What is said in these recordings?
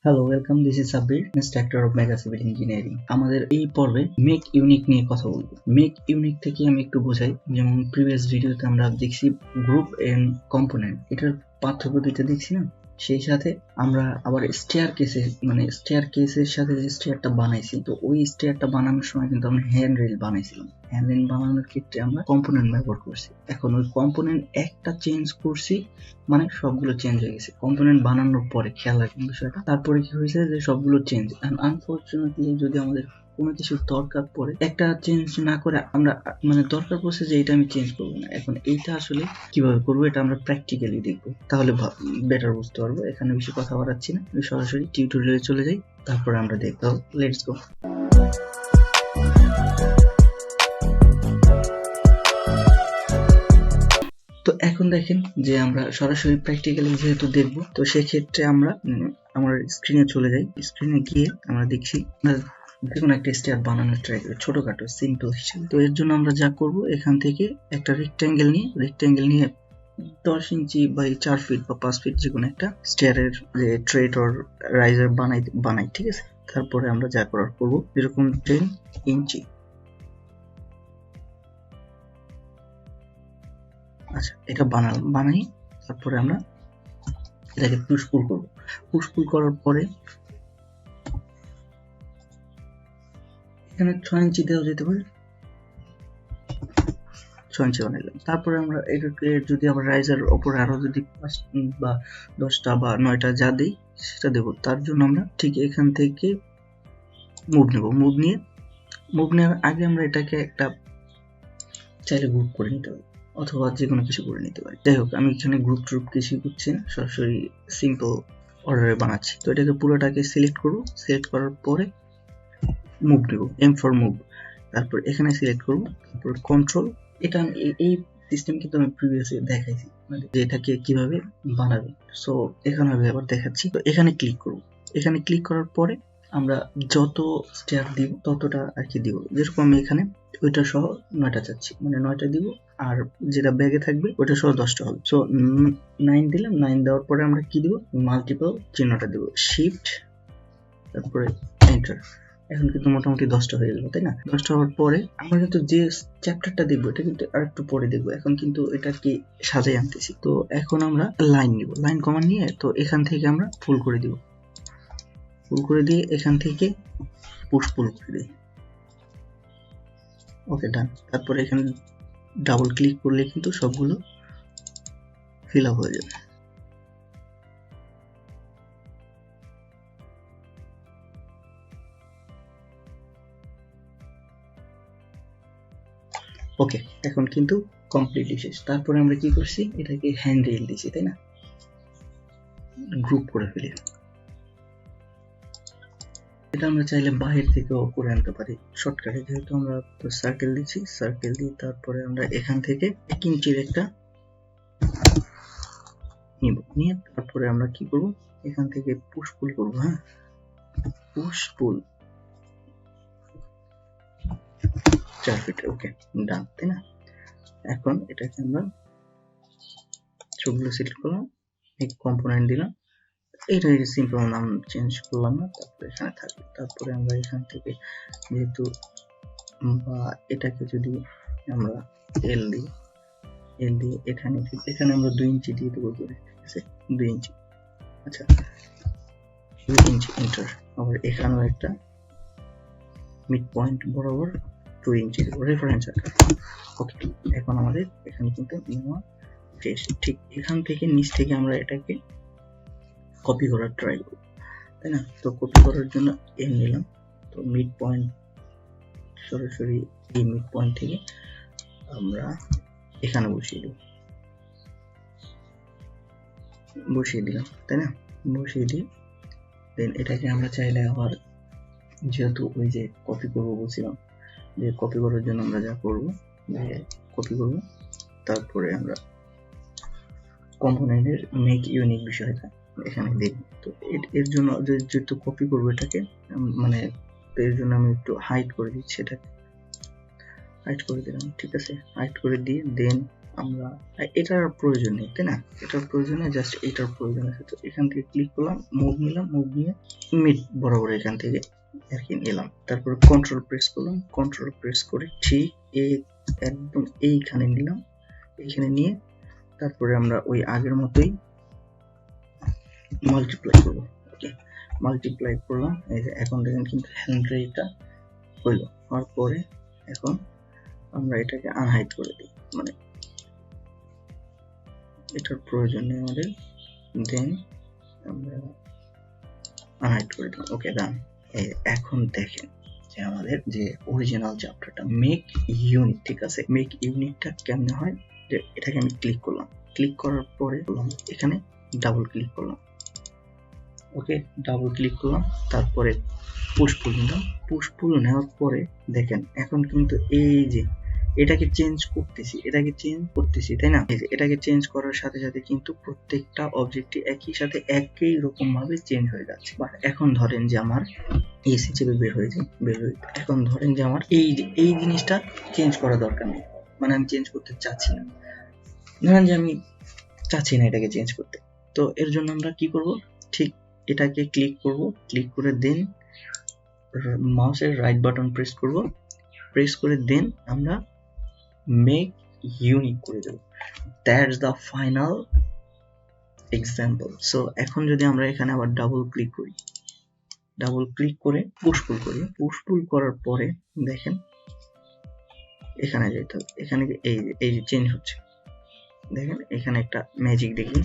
Hello welcome, this is Sabbir, instructor of mega civil engineering. আমাদের এই পর্বে মেক ইউনিক নিয়ে কথা বলবো। মেক ইউনিক থেকে আমি একটু বোঝাই, যেমন প্রিভিয়াস ভিডিওতে আমরা দেখছি গ্রুপ এন্ড কম্পোনেন্ট, এটার পার্থক্য দুইটা দেখছি না। সেই সাথে আমরা আবার স্টেয়ার কেসের সাথে যে স্টেয়ারটা বানাইছি, তো ওই স্টেয়ারটা বানানোর সময় কিন্তু আমরা হ্যান্ড রেল বানাইছিলাম। হ্যান্ড রেল বানানোর ক্ষেত্রে আমরা কম্পোনেন্ট ব্যবহার করছি। এখন ওই কম্পোনেন্ট একটা চেঞ্জ করছি, মানে সবগুলো চেঞ্জ হয়ে গেছে কম্পোনেন্ট বানানোর পরে। খেয়াল রাখবেন বিষয়টা। তারপরে কি হয়েছে যে সবগুলো চেঞ্জ। আনফরচুনেটলি যদি আমাদের কোনো কিছু দরকার পড়ে, একটা চেঞ্জ না করে আমরা দরকার পড়ছে যে এটা আমি চেঞ্জ করবো না, এখন এইটা আসলে কিভাবে করবো এটা আমরা প্র্যাকটিক্যালি দেখবো, তাহলে বেটার বুঝতে পারবো। এখানে বেশি কথা বাড়াচ্ছি না, আমি সরাসরি টিউটোরিয়ালে চলে যাই, তারপরে আমরা দেখবো। Let's go. তো এখন দেখেন যে আমরা সরাসরি প্র্যাকটিক্যালি যেহেতু দেখবো, তো সেক্ষেত্রে আমরা আমার স্ক্রিনে চলে যাই। স্ক্রিনে গিয়ে আমরা দেখছি দেখুন একটা স্টেয়ার বানানোর ট্রাই করি, ছোটখাটো সিম্পল হিসেবে। তো এর জন্য আমরা যা করব, এখান থেকে একটা রেক্ট্যাঙ্গেল নিয়ে 10 ইঞ্চি বা 4 ফিট বা 5 ফিট যে কোনো একটা স্টেয়ারের যে ট্রেড অর রাইজার বানাই, ঠিক আছে। তারপরে আমরা যা করার করবো, এরকম 10 ইঞ্চি। আচ্ছা, এটা বানাই। তারপরে আমরা এটাকে পুশ পুল করবো। পুশ পুল করার পরে এখানে 6 ইঞ্চি দেওয়া যেতে পারে, 6 ইঞ্চি বানাইলাম। তারপরে আমরা এটাকে যদি আবার রাইজার ওপরে আরো যদি 5 বা 10টা বা 9টা যা দিই সেটা দেবো। তার জন্য আমরা ঠিক এখান থেকে মুভ নেব। মুভ নেওয়ার আগে আমরা এটাকে একটা চাইলে গ্রুপ করে নিতে পারি, অথবা যে কোনো কিছু করে নিতে পারি। যাই হোক, আমি এখানে গ্রুপ কিছু করছি না, সরাসরি সিম্পল অর্ডারে বানাচ্ছি। তো এটাকে পুরোটাকে সিলেক্ট করব। সিলেক্ট করার পরে মুভ দেব, এম ফর মুভ। তারপর এখানে সিলেক্ট করব, তারপর কন্ট্রোল। এটা এই সিস্টেম কিন্তু আমি প্রিভিয়াসলি দেখাইছি, যে এটাকে কিভাবে বানাবে। সো এখানে আমি আবার দেখাচ্ছি। তো এখানে ক্লিক করব। এখানে ক্লিক করার পরে আমরা যত স্টেয়ার দিব ততটা আর কি দিব। যেরকম আমি এখানে ওইটা সহ 9টা চাচ্ছি, 9টা দিব, আর যেটা ব্যাগে থাকবে ওইটা সহ 10টা হবে। সো 9 দিলাম। 9 দেওয়ার পরে আমরা কি দিব, মাল্টিপল চিহ্নটা দিব, শিফট তারপরে এন্টার। এখন কিন্তু মোটামুটি 10টা হয়ে গেল, তাই না? 10টা হওয়ার পরে আমরা কিন্তু যে চ্যাপ্টারটা দেখবো এটা কিন্তু আর একটু পরে দেখবো। এখন কিন্তু এটা কি সাজাই আনতেছি। তো এখন আমরা লাইন নিব, লাইন কমান্ড নিয়ে তো এখান থেকে আমরা ফুল করে দিব। ফুল করে দিয়ে এখান থেকে পুশ পুল করে দিই। ওকে, ডান। তারপরে এখানে ডাবল ক্লিক করলে কিন্তু সবগুলো ফিল আপ হয়ে যাবে। ওকে, এখন কিন্তু কমপ্লিটলি শেষ। তারপরে আমরা কি করছি, এটাকে হ্যান্ড রেল দিয়েছি, তাই না? গ্রুপ করে ফেলি। এটা আমরা চাইলে বাহির থেকেও করে আনতে পারি শর্টকাটে, যেহেতু আমরা তো সার্কেল দিচ্ছি। সার্কেল দিয়ে তারপরে আমরা এখান থেকে 1 ইঞ্চির একটা নিয়ে তারপরে আমরা কি করব, এখান থেকে পুশ পুল করবো। হ্যাঁ, পুশ পুল 4 ফিট। ওকে, ডান, তাই না? এখন এটাকে আমরা সবগুলো সিলেক্ট করলাম, এক কম্পোনেন্ট দিলাম, এটা সিম্পল নাম চেঞ্জ করলাম না, তারপরে এখানে থাকবে। তারপরে আমরা এখান থেকে যেহেতু বা এটাকে যদি আমরা এল দিই, এখানে আমরা 2 ইঞ্চি দিয়ে দেবো, ঠিক আছে? 2 ইঞ্চি। আচ্ছা, 2 ইঞ্চি এন্টার। আবার এখানেও একটা মিড পয়েন্ট বরাবর 2 ইঞ্চি দেবো, রেফারেন্স আকার। ওকে, এখন আমাদের এখানে কিন্তু নেওয়া শেষ। ঠিক এখান থেকে নিচ থেকে আমরা এটাকে কপি করার ট্রাই করব, তাই না? তো কপি করার জন্য এম নিলাম। তো মিড পয়েন্ট সরাসরি এই মিড পয়েন্ট থেকে আমরা এখানে বসিয়ে দিলাম, তাই না? বসিয়ে দিই। দেন এটাকে আমরা চাইলে আবার, যেহেতু ওই যে কপি করবো বলছিলাম, যে কপি করার জন্য আমরা যা করবো, যে কপি করবো, তারপরে আমরা কম্পোনেন্টের মেক ইউনিক বিষয়টা এখানে দেখব। তো এর জন্য যেহেতু কপি করবো এটাকে, এর জন্য আমি একটু হাইড করে দিচ্ছি, এটাকে হাইড করে দিলাম, ঠিক আছে? হাইড করে দিয়ে দেন আমরা এটার প্রয়োজন নেই, তাই না? এটার প্রয়োজন নেই, জাস্ট এটার প্রয়োজন আছে। তো এখান থেকে ক্লিক করলাম, মুভ নিলাম, মুভ নিয়ে মিড বরাবর এখান থেকে আর কি নিলাম। তারপরে কন্ট্রোল প্রেস করলাম, কন্ট্রোল প্রেস করে ঠিক একদম এইখানে নিলাম, এইখানে নিয়ে তারপরে আমরা ওই আগের মতোই মাল্টিপ্লাই করবো। ওকে, মাল্টিপ্লাই করলাম। এই যে এখন দেখেন কিন্তু হ্যান্ড্রেটা হইলো। হওয়ার পরে এখন আমরা এটাকে আনহাইড করে দিই, মানে এটার প্রয়োজন নেই আমাদের, দেন আমরা আনহাইড করে দিলাম। ওকে, ডান। এখন দেখেন যে আমাদের যে অরিজিনাল চ্যাপ্টারটা মেক ইউনিক, ঠিক আছে? মেক ইউনিকটা কেমনে হয়, যে এটাকে আমি ক্লিক করলাম, ক্লিক করার পরে এখানে ডাবল ক্লিক করলাম। ওকে, ডাবল ক্লিক করলাম, তারপরে পুশ পুল নিলাম। পুশ পুল নেওয়ার পরে দেখেন এখন কিন্তু এই যে এটাকে চেঞ্জ করতেছি, তাই না? এটাকে চেঞ্জ করার সাথে সাথে কিন্তু প্রত্যেকটা অবজেক্টই একই সাথে একই রকম ভাবে চেঞ্জ হয়ে যাচ্ছে। বাট এখন ধরেন যে আমার এই হিসেবে বের হয়েছে, এখন ধরেন যে আমার এই জিনিসটা চেঞ্জ করা দরকার নেই, মানে আমি চেঞ্জ করতে চাচ্ছি না, ধরেন যে আমি চাচ্ছি না এটাকে চেঞ্জ করতে। তো এর জন্য আমরা কি করব, ঠিক এটাকে ক্লিক করব, ক্লিক করে দেন মাউসের রাইট বাটন প্রেস করব, প্রেস করে দেন আমরা মেক ইউনিক করে দেব। That's the final example. So এখন যদি আমরা এখানে আবার ডাবল ক্লিক করি, ডাবল ক্লিক করে পুশ পুল করি, পুশ পুল করার পরে দেখেন এখানে যেতে হবে, এখানে এই যে চেঞ্জ হচ্ছে, দেখেন এখানে একটা ম্যাজিক দেখুন।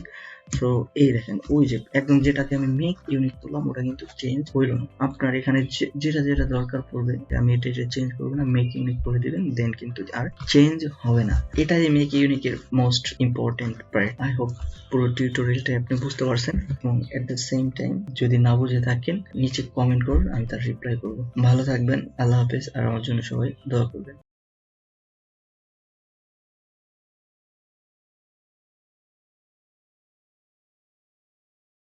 তো এই দেখেন ওই যে একদম যেটাকে আমি মেক ইউনিক করলাম ওটা কিন্তু চেঞ্জ হইল না। আপনার এখানে যেটা যেটা দরকার পড়বে, আমি এটা চেঞ্জ করবো না, মেক ইউনিক করে দিবেন, দেন কিন্তু আর চেঞ্জ হবে না। এটা যে মেক ইউনিকের most important part. I hope পুরো টিউটোরিয়ালটা আপনি বুঝতে পারছেন, এবং এট দ্য সেম টাইম যদি না বুঝে থাকেন নিচে কমেন্ট করুন, আমি তার রিপ্লাই করবো। ভালো থাকবেন, আল্লাহ হাফেজ, আর আমার জন্য সবাই দোয়া করবেন।